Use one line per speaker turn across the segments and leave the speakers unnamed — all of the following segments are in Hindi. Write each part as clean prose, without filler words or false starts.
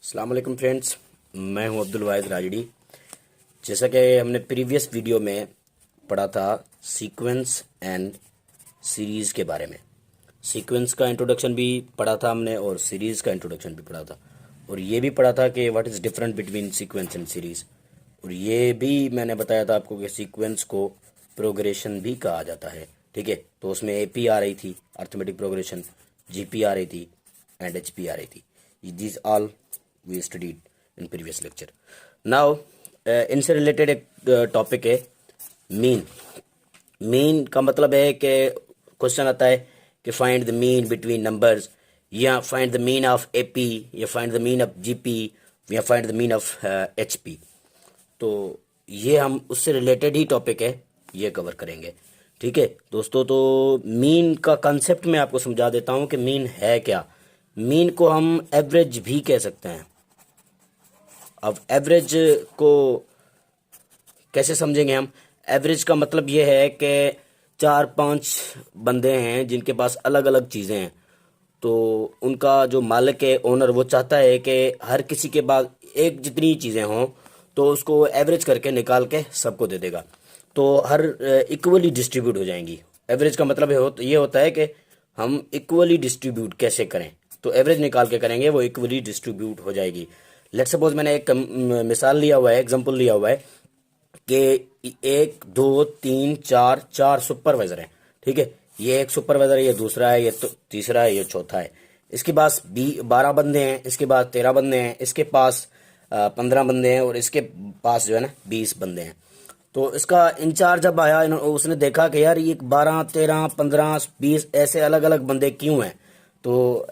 अस्सलाम वालेकुम फ्रेंड्स, मैं हूं अब्दुल वाहिद राजड़ी। जैसा कि हमने प्रीवियस वीडियो में पढ़ा था सीक्वेंस एंड सीरीज़ के बारे में। सीक्वेंस का इंट्रोडक्शन भी पढ़ा था हमने और सीरीज़ का इंट्रोडक्शन भी पढ़ा था, और ये भी पढ़ा था कि what is different between sequence and series. और ये भी मैंने बताया था आपको कि सीक्वेंस को प्रोग्रेशन भी कहा जाता है। ठीक है, तो उसमें एपी आ रही थी, अर्थमेटिक प्रोग्रेशन, जीपी आ रही थी एंड एचपी आ रही थी। These all we studied in previous lecture. Now इनसे रिलेटेड एक टॉपिक है मीन। मीन का मतलब है कि क्वेश्चन आता है कि find the mean between numbers, या find the mean of AP, या find the mean of GP, या find the mean of HP. तो ये हम उससे रिलेटेड ही टॉपिक है, ये कवर करेंगे। ठीक है दोस्तों, तो मीन का कंसेप्ट मैं आपको समझा देता हूँ कि मीन है क्या। मीन को हम एवरेज भी कह सकते हैं। अब एवरेज को कैसे समझेंगे हम? एवरेज का मतलब ये है कि 4-5 बंदे हैं जिनके पास अलग अलग चीज़ें हैं, तो उनका जो मालिक है, ओनर, वो चाहता है कि हर किसी के पास एक जितनी चीज़ें हों, तो उसको एवरेज करके निकाल के सबको दे देगा, तो हर इक्वली डिस्ट्रीब्यूट हो जाएंगी। एवरेज का मतलब ये होता है कि हम इक्वली डिस्ट्रीब्यूट कैसे करें, तो एवरेज निकाल के करेंगे, वो इक्वली डिस्ट्रीब्यूट हो जाएगी। लेट्स सपोज मैंने एक मिसाल लिया हुआ है, एग्जांपल लिया हुआ है कि 1 2 3 4 4 सुपरवाइजर हैं। ठीक है, ये एक सुपरवाइजर है, ये दूसरा है, ये तीसरा है, ये चौथा है। इसके पास 12 बंदे हैं, इसके पास 13 बंदे हैं, इसके पास 15 बंदे हैं, और इसके पास जो है ना 20 बंदे हैं। तो इसका इंचार्ज जब आया, उसने देखा कि यार ये 12 13 15 20 ऐसे अलग अलग बंदे क्यों हैं, तो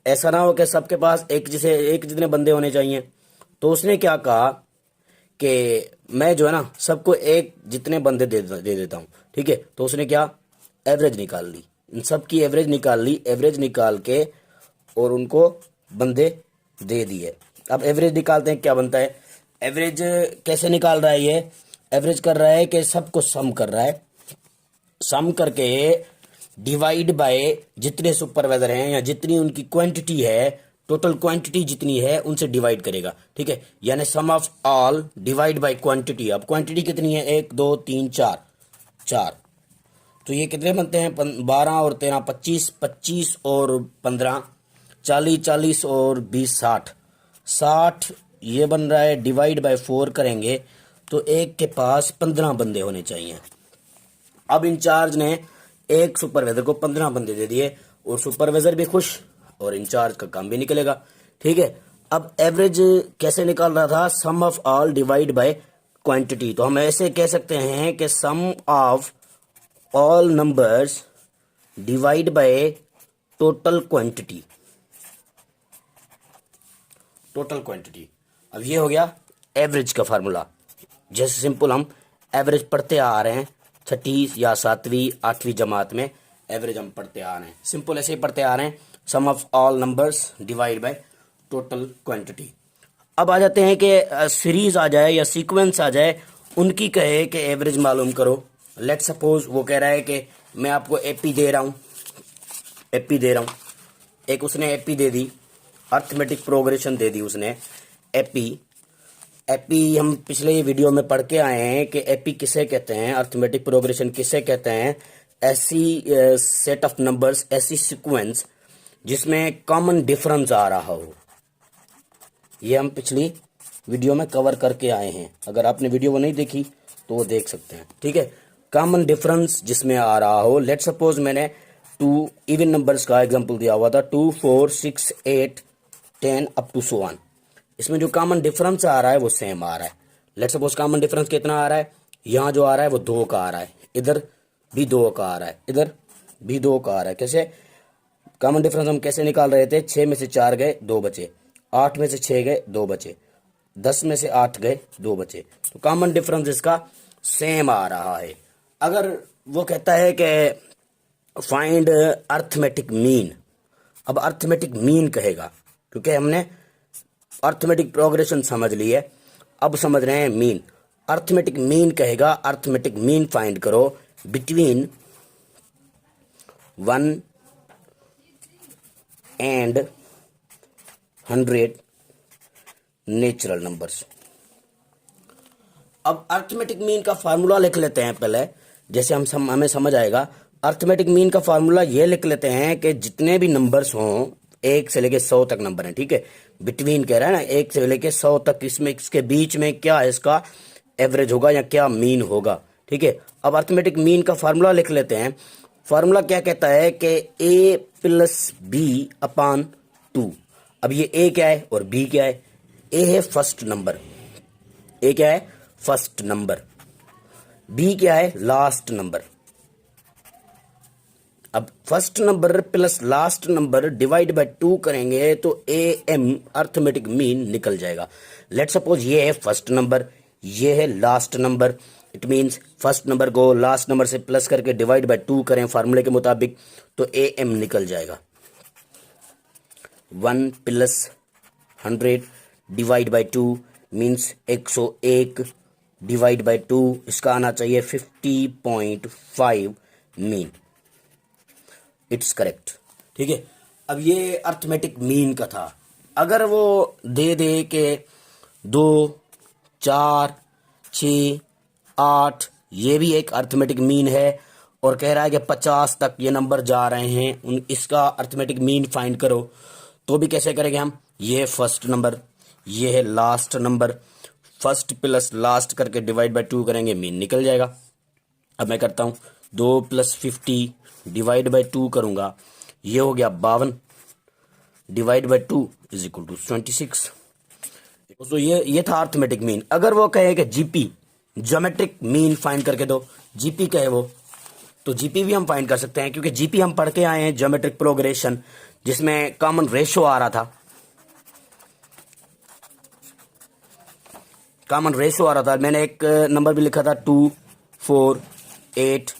ऐसा ना हो कि सबके पास एक जितने बंदे होने चाहिए। तो उसने क्या कहा कि मैं जो है ना सबको एक जितने बंदे दे देता हूँ। ठीक है, तो उसने क्या, एवरेज निकाल ली, इन सब की एवरेज निकाल ली, एवरेज निकाल के और उनको बंदे दे दिए। अब एवरेज निकालते हैं, क्या बनता है? एवरेज कैसे निकाल रहा है ये? एवरेज कर रहा है कि सबको सम कर रहा है, सम करके डिवाइड बाय जितने सुपरवाइजर हैं या जितनी उनकी क्वांटिटी है, टोटल क्वांटिटी जितनी है उनसे डिवाइड करेगा। ठीक है, यानी sum of all divide by quantity. अब क्वांटिटी कितनी है? 1 2 3 4 4, तो ये कितने बनते हैं? 12 और 13 25, 25 और 15 40, 40 और 20 60, 60 ये बन रहा है। डिवाइड बाय 4 करेंगे तो एक के पास 15 बंदे होने चाहिए। अब इंचार्ज ने एक सुपरवाइजर को 15 बंदे दे दिए, और सुपरवाइजर भी खुश और इंचार्ज का काम भी निकलेगा। ठीक है, अब एवरेज कैसे निकाल रहा था? Sum of all divide by quantity. तो हम ऐसे कह सकते हैं कि sum of all numbers divide by total quantity, total quantity. अब ये हो गया एवरेज का फार्मूला। जैसे सिंपल हम एवरेज पढ़ते आ रहे हैं, 6ठी या 7वीं 8वीं जमात में एवरेज हम पढ़ते आ रहे हैं, सिंपल ऐसे ही पढ़ते आ रहे हैं, sum of all numbers divide by total quantity. अब आ जाते हैं कि सीरीज आ जाए या सीक्वेंस आ जाए, उनकी कहे कि एवरेज मालूम करो। लेट सपोज वो कह रहा है कि मैं आपको एपी दे रहा हूँ, एपी दे रहा हूँ, एक उसने एपी दे दी, अर्थमेटिक प्रोग्रेशन दे दी उसने, एपी। एपी हम पिछले वीडियो में पढ़ के आए हैं कि एपी किसे कहते हैं, अर्थमेटिक प्रोग्रेशन किसे कहते हैं? ऐसी सेट ऑफ नंबर्स, ऐसी सीक्वेंस जिसमें कॉमन डिफरेंस आ रहा हो। ये हम पिछली वीडियो में कवर करके आए हैं, अगर आपने वीडियो वो नहीं देखी तो वो देख सकते हैं। ठीक है, कॉमन डिफरेंस जिसमें आ रहा हो। लेट सपोज मैंने 2 इवन नंबर्स का एग्जांपल दिया हुआ था, 2 4 6 8 10 अप टू सो ऑन। इसमें जो कॉमन डिफरेंस आ रहा है वो सेम आ रहा है। लेट सपोज कॉमन डिफरेंस कितना आ रहा है? यहाँ जो आ रहा है वो 2 का आ रहा है, इधर भी 2 का आ रहा है, इधर भी 2 का आ रहा है। कैसे कॉमन डिफरेंस हम कैसे निकाल रहे थे? 6 में से 4 गए, 2 बचे, 8 में से 6 गए, 2 बचे, 10 में से 8 गए, 2 बचे। तो कॉमन डिफरेंस इसका सेम आ रहा है। अगर वो कहता है कि फाइंड अर्थमेटिक मीन, अब अर्थमेटिक मीन कहेगा, क्योंकि हमने अर्थमेटिक प्रोग्रेशन समझ ली है, अब समझ रहे हैं मीन। अर्थमेटिक मीन कहेगा, अर्थमेटिक मीन फाइंड करो बिटवीन 1 and 100 नेचुरल नंबर्स। अब अर्थमेटिक मीन का फार्मूला लिख लेते हैं पहले, जैसे हमें समझ आएगा। अर्थमेटिक मीन का फार्मूला ये लिख लेते हैं कि जितने भी नंबर्स हों, 1 से लेके 100 तक नंबर हैं, ठीक है, बिटवीन कह रहा है ना, 1 से लेके 100 तक, इसमें इसके बीच में क्या है, इसका एवरेज होगा या क्या मीन होगा, ठीक है। अब अर्थमेटिक मीन का फार्मूला लिख लेते हैं। फार्मूला क्या कहता है कि a प्लस बी अपान 2। अब ये a क्या है और b क्या है? a है फर्स्ट नंबर, a क्या है फर्स्ट नंबर, b क्या है लास्ट नंबर। अब first number plus last number divide by 2 करेंगे तो am अर्थमेटिक मीन निकल जाएगा। लेट सपोज ये है फर्स्ट नंबर, ये है last number. It means first number को लास्ट नंबर से प्लस करके डिवाइड बाय 2 करें फार्मूले के मुताबिक, तो am निकल जाएगा। 1 plus 100 divide by 2 means 101 divide by 2, इसका आना चाहिए 50.5 मीन। इट्स करेक्ट, ठीक है। अब ये अर्थमेटिक मीन का था। अगर वो दे दे के 2, 4, 6, 8, ये भी एक अर्थमेटिक मीन है, और कह रहा है कि 50 तक ये नंबर जा रहे हैं, इसका अर्थमेटिक मीन फाइंड करो, तो भी कैसे करेंगे हम? ये है फर्स्ट नंबर, ये है last number, first plus last करके डिवाइड बाय 2 करेंगे, मीन निकल जाएगा। अब मैं करता हूं 2 प्लस 50 डिवाइड बाय 2 करूंगा, ये हो गया 52 divide by 2 is equal to 26। तो ये था अर्थमेटिक मीन। अगर वो कहे कि जीपी ज्योमेट्रिक मीन फाइंड करके दो, जीपी कहे वो, तो जीपी भी हम फाइंड कर सकते हैं, क्योंकि जीपी हम पढ़ के आए हैं ज्योमेट्रिक प्रोग्रेशन, जिसमें कॉमन रेशो आ रहा था, कॉमन रेशो आ रहा था। मैंने एक नंबर भी लिखा था 2, 4, 8,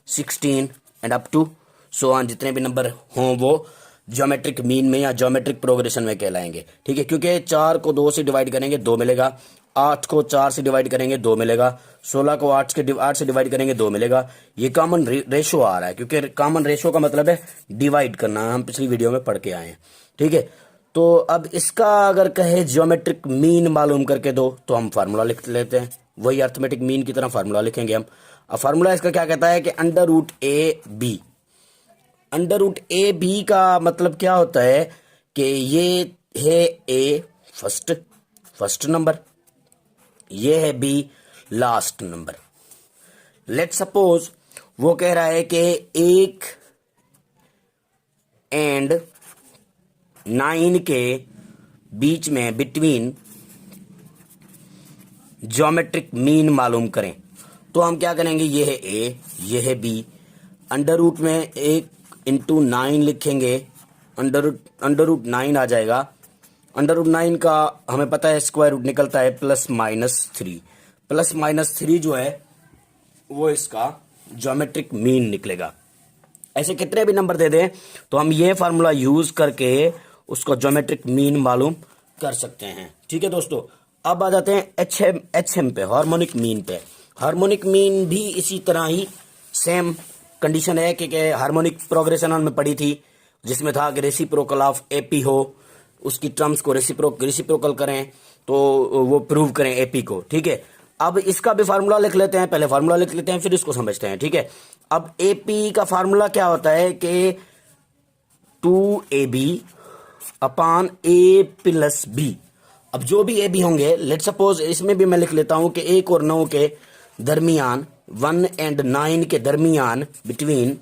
16 and up to so on, जितने भी नंबर हों वो ज्योमेट्रिक मीन में या ज्योमेट्रिक प्रोग्रेशन में कहलाएंगे, ठीक है। क्योंकि 4 को 2 से डिवाइड करेंगे 2 मिलेगा, 8 को 4 से डिवाइड करेंगे 2 मिलेगा, 16 को 8 से डिवाइड करेंगे 2 मिलेगा। ये कॉमन रेशो आ रहा है, क्योंकि कॉमन रेशो का मतलब है डिवाइड करना, हम पिछली वीडियो में पढ़ के आए हैं, ठीक है। तो अब इसका अगर कहे ज्योमेट्रिक मीन मालूम करके दो, तो हम फार्मूला लिख लेते हैं, वही अर्थमेटिक मीन की तरह फार्मूला लिखेंगे हम। अब फार्मूला इसका क्या कहता है कि under root A B. Under root A B का मतलब क्या होता है कि ये है ए फर्स्ट नंबर, ये है B last number. Let suppose वो कह रहा है कि 1 एंड 9 के बीच में बिटवीन ज्योमेट्रिक मीन मालूम करें, तो हम क्या करेंगे? ये है ए, ये है बी, अंडर रूट में 1 इंटू 9 लिखेंगे, अंडर रूट 9 आ जाएगा। अंडर रूट 9 का हमें पता है स्क्वायर रूट निकलता है +-3, +-3 जो है वो इसका ज्योमेट्रिक मीन निकलेगा। ऐसे कितने भी नंबर दे दें तो हम ये फार्मूला यूज करके उसको ज्योमेट्रिक मीन मालूम कर सकते हैं, ठीक है दोस्तों। अब आ जाते हैं एचएम पे, हार्मोनिक मीन पे। हार्मोनिक मीन भी इसी तरह ही सेम कंडीशन है कि हार्मोनिक प्रोग्रेशन हमने पढ़ी थी, जिसमें था कि रेसिप्रोकल ऑफ एपी हो, उसकी टर्म्स को रेसिप्रोकल करें तो वो प्रूव करें एपी को, ठीक है। अब इसका भी फार्मूला लिख लेते हैं, पहले फार्मूला लिख लेते हैं फिर इसको समझते हैं, ठीक है। अब एपी का फार्मूला क्या होता है कि 2ab upon a plus b। अब जो भी ए बी होंगे, लेट सपोज इसमें भी मैं लिख लेता हूं कि 1 और 9 के दरमियान, 1 एंड 9 के दरमियान बिटवीन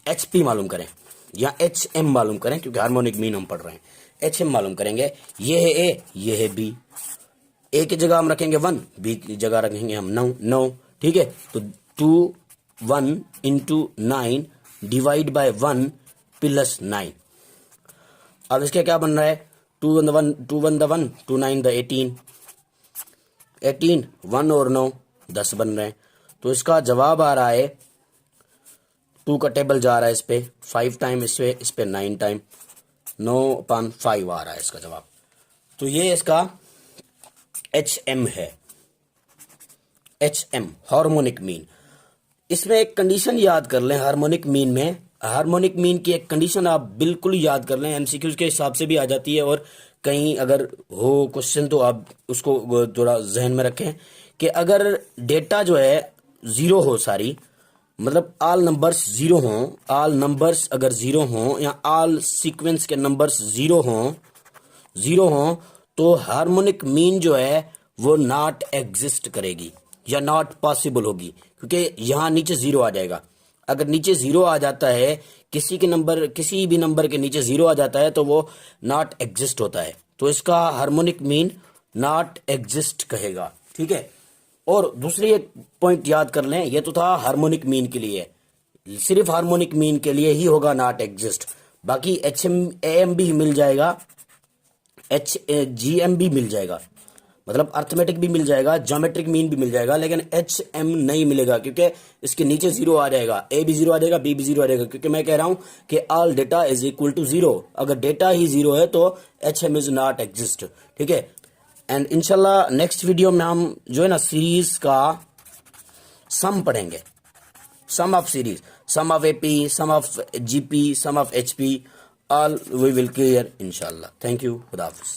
HP मालूम करें या HM मालूम करें, क्योंकि हार्मोनिक मीन हम पढ़ रहे हैं। HM मालूम करेंगे, ये है A, ये है B। A की जगह हम रखेंगे 1, B की जगह रखेंगे हम 9, ठीक है। तो 2 1 इंटू 9 डिवाइड बाय 1 प्लस 9। अब इसका क्या बन रहा है? 2 1 2 1 1 2 9 18, 1 और 9 10 बन रहे हैं। तो इसका जवाब आ रहा है, 2 का टेबल जा रहा है इस पे 5 टाइम, इस पे 9 टाइम, 9/5 आ रहा है इसका जवाब। तो ये इसका HM है, HM हार्मोनिक मीन। इसमें एक कंडीशन याद कर लें हार्मोनिक मीन में, हार्मोनिक मीन की एक कंडीशन आप बिल्कुल याद कर लें, एमसीक्यूज के हिसाब से भी आ जाती है, और कहीं अगर हो क्वेश्चन तो आप उसको थोड़ा जहन में रखें कि अगर डेटा जो है जीरो हो सारी, मतलब ऑल नंबर्स जीरो हों, ऑल नंबर्स अगर जीरो हों या ऑल सीक्वेंस के नंबर्स जीरो हों तो हार्मोनिक मीन जो है वो नॉट एग्जिस्ट करेगी या नॉट पॉसिबल होगी, क्योंकि यहाँ नीचे जीरो आ जाएगा। अगर नीचे जीरो आ जाता है, किसी भी नंबर के नीचे जीरो आ जाता है तो वो नॉट एग्जिस्ट होता है, तो इसका हार्मोनिक मीन नॉट एग्जिस्ट कहेगा। ठीक है, और दूसरी एक पॉइंट याद कर लें, ये तो था हार्मोनिक मीन के लिए, सिर्फ हार्मोनिक मीन के लिए ही होगा नॉट एग्जिस्ट, बाकी HM भी मिल जाएगा, GM भी मिल जाएगा, मतलब अर्थमेटिक भी मिल जाएगा, ज्योमेट्रिक मीन भी मिल जाएगा, लेकिन HM नहीं मिलेगा क्योंकि इसके नीचे जीरो आ जाएगा, A भी जीरो आ जाएगा, B भी जीरो आ जाएगा, क्योंकि मैं कह रहा हूं कि all data is equal to zero. अगर डेटा ही जीरो है तो HM इज नॉट एग्जिस्ट। ठीक है, एंड इंशाल्लाह नेक्स्ट वीडियो में हम जो है ना सीरीज का सम पढ़ेंगे, sum of series, sum of AP, sum of GP, sum of HP, all we will clear inshallah. Thank you. Khuda Hafiz.